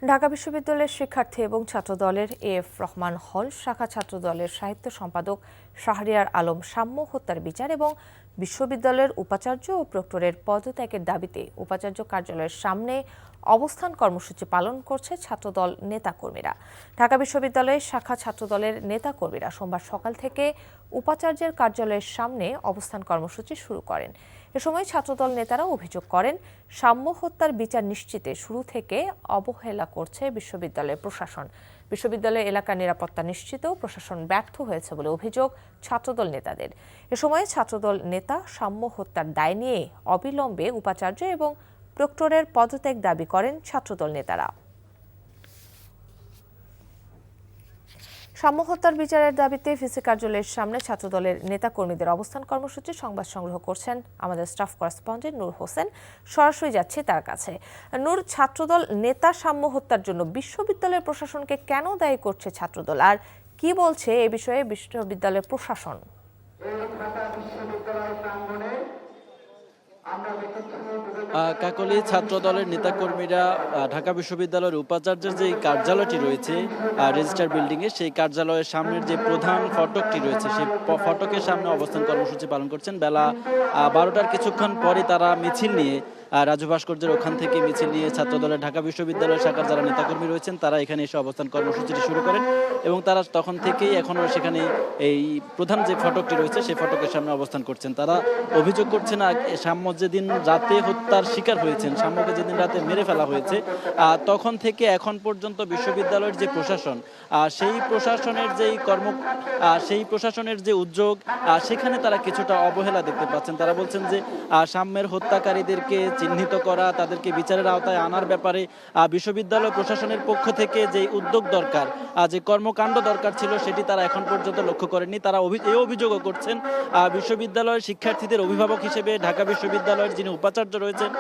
ঢাকা বিশ্ববিদ্যালয়ের শিক্ষার্থী এবং ছাত্রদলের এএফ রহমান হল শাখা ছাত্রদলের সাহিত্য সম্পাদক শাহরিয়ার আলম সাম্য হত্যার বিচার এবং বিশ্ববিদ্যালয়ের উপাচার্য ও প্রক্টরের পদত্যাগের দাবিতে উপাচার্য কার্যালয়ের সামনে অবস্থান কর্মসূচি পালন করছে ছাত্রদল নেতাকর্মীরা। ঢাকা বিশ্ববিদ্যালয়ের শাখা ছাত্রদলের নেতাকর্মীরা সোমবার সকাল থেকে উপাচার্যের কার্যালয়ের সামনে অবস্থান কর্মসূচি শুরু করেন। এ সময় ছাত্রদল নেতারা অভিযোগ করেন, সাম্য হত্যার বিচার নিশ্চিতে শুরু থেকে অবহেলা করছে বিশ্ববিদ্যালয়ের প্রশাসন। বিশ্ববিদ্যালয় এলাকার নিরাপত্তা নিশ্চিতেও প্রশাসন ব্যর্থ হয়েছে বলে অভিযোগ ছাত্রদল নেতাদের। এ সময় ছাত্রদল নেতা সাম্য হত্যার দায় নিয়ে অবিলম্বে উপাচার্য এবং প্রক্টরের পদত্যাগ দাবি করেন ছাত্রদল নেতারা। সাম্য হত্যার বিচারের দাবিতে ভিসি কার্যালয়ের সামনে ছাত্রদলের নেতাকর্মীদের অবস্থান কর্মসূচি সংবাদ সংগ্রহ করছেন আমাদের স্টাফ করেসপন্ডেন্ট নূর হোসেন। সরাসরি যাচ্ছে তার কাছে। নূর, ছাত্রদল নেতা সাম্য হত্যার জন্য বিশ্ববিদ্যালয়ের প্রশাসনকে কেন দায়ী করছে ছাত্রদল, আর কি বলছে এ বিষয়ে বিশ্ববিদ্যালয়ের প্রশাসন? কাকলি, ছাত্র দলের নেতাকর্মীরা ঢাকা বিশ্ববিদ্যালয়ের উপাচার্যের যে কার্যালয়টি রয়েছে রেজিস্ট্রার বিল্ডিংয়ে, সেই কার্যালয়ের সামনের যে প্রধান ফটকটি রয়েছে সেই ফটকের সামনে অবস্থান কর্মসূচি পালন করছেন। বেলা 12টার কিছুক্ষণ পরে তারা মিছিল নিয়ে রাজু ভাস্কর্যের ওখান থেকে মিছিল নিয়ে ছাত্রদলের ঢাকা বিশ্ববিদ্যালয় শাখার যারা নেতাকর্মী রয়েছেন তারা এখানে এসে অবস্থান কর্মসূচিটি শুরু করেন এবং তারা তখন থেকেই এখনও সেখানে এই প্রধান যে ফটকটি রয়েছে সেই ফটকের সামনে অবস্থান করছেন। তারা অভিযোগ করছেন, সাম্য যেদিন রাতে হত্যার শিকার হয়েছেন, সাম্যকে যেদিন রাতে মেরে ফেলা হয়েছে, তখন থেকে এখন পর্যন্ত বিশ্ববিদ্যালয়ের যে প্রশাসন, সেই প্রশাসনের যে উদ্যোগ, সেখানে তারা কিছুটা অবহেলা দেখতে পাচ্ছেন। তারা বলছেন যে সাম্যের হত্যাকারীদেরকে চিহ্নিত করা, তাদেরকে বিচারের আওতায় আনার ব্যাপারে বিশ্ববিদ্যালয় প্রশাসনের পক্ষ থেকে যে উদ্যোগ দরকার, যে কর্মকাণ্ড দরকার ছিল, সেটি তারা এখন পর্যন্ত লক্ষ্য করেননি। তারা এই অভিযোগও করছেন বিশ্ববিদ্যালয়ের শিক্ষার্থীদের অভিভাবক হিসেবে ঢাকা বিশ্ববিদ্যালয়ের যিনি উপাচার্য রয়েছেন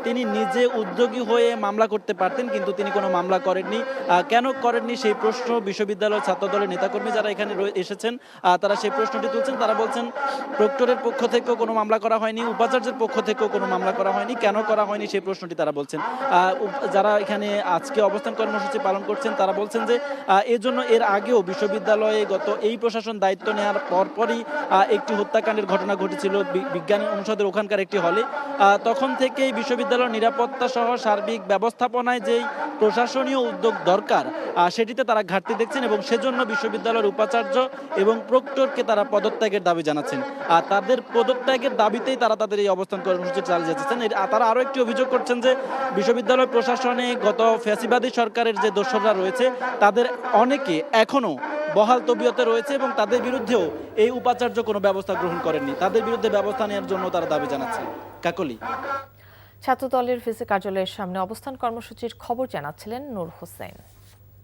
তিনি নিজে উদ্যোগী হয়ে মামলা করতে পারতেন, কিন্তু তিনি কোনো মামলা করেননি। কেন করেননি সেই প্রশ্ন বিশ্ববিদ্যালয় ছাত্রদলের নেতাকর্মী যারা এখানে এসেছেন তারা সেই প্রশ্নটি তুলছেন। তারা বলছেন প্রক্টরের পক্ষ থেকেও কোনো মামলা করা হয়নি, উপাচার্যের পক্ষ থেকেও কোনো মামলা করা হয়নি। কেন করা হয়নি সেই প্রশ্নটি তারা বলছেন। যারা এখানে আজকে অবস্থান কর্মসূচি পালন করছেন তারা বলছেন যে এজন্য এর আগেও বিশ্ববিদ্যালয়ে এই প্রশাসন দায়িত্ব নেওয়ার পরপরই একটি হত্যাকাণ্ডের ঘটনা ঘটেছিল বিজ্ঞান অনুষদের ওখানকার একটি হলে। তখন থেকেই বিশ্ববিদ্যালয়ের নিরাপত্তা সহ সার্বিক ব্যবস্থাপনায় যেই প্রশাসনীয় উদ্যোগ দরকার সেটিতে তারা ঘাটতি দেখছেন এবং সেজন্য বিশ্ববিদ্যালয়ের উপাচার্য এবং প্রক্টরকে তারা পদত্যাগের দাবি জানাচ্ছেন। তাদের পদত্যাগের দাবিতেই তারা তাদের এই অবস্থান কর্মসূচি চালিয়ে যাচ্ছেন। তারা আরও একটি অভিযোগ করছেন যে বিশ্ববিদ্যালয় প্রশাসনে গত ফ্যাসিবাদী সরকারের যে দোসররা রয়েছে তাদের অনেকে এখনও বহাল তবিয়তে রয়েছে এবং তাদের বিরুদ্ধেও এই উপাচার্য কোনো ব্যবস্থা গ্রহণ করেননি। তাদের বিরুদ্ধে ব্যবস্থা নেওয়ার জন্য তারা দাবি জানাচ্ছে। কাকলি, ছাত্রদলের ভিসি কার্যালয়ের সামনে অবস্থান কর্মসূচির খবর জানাচ্ছিলেন নূর হোসেন।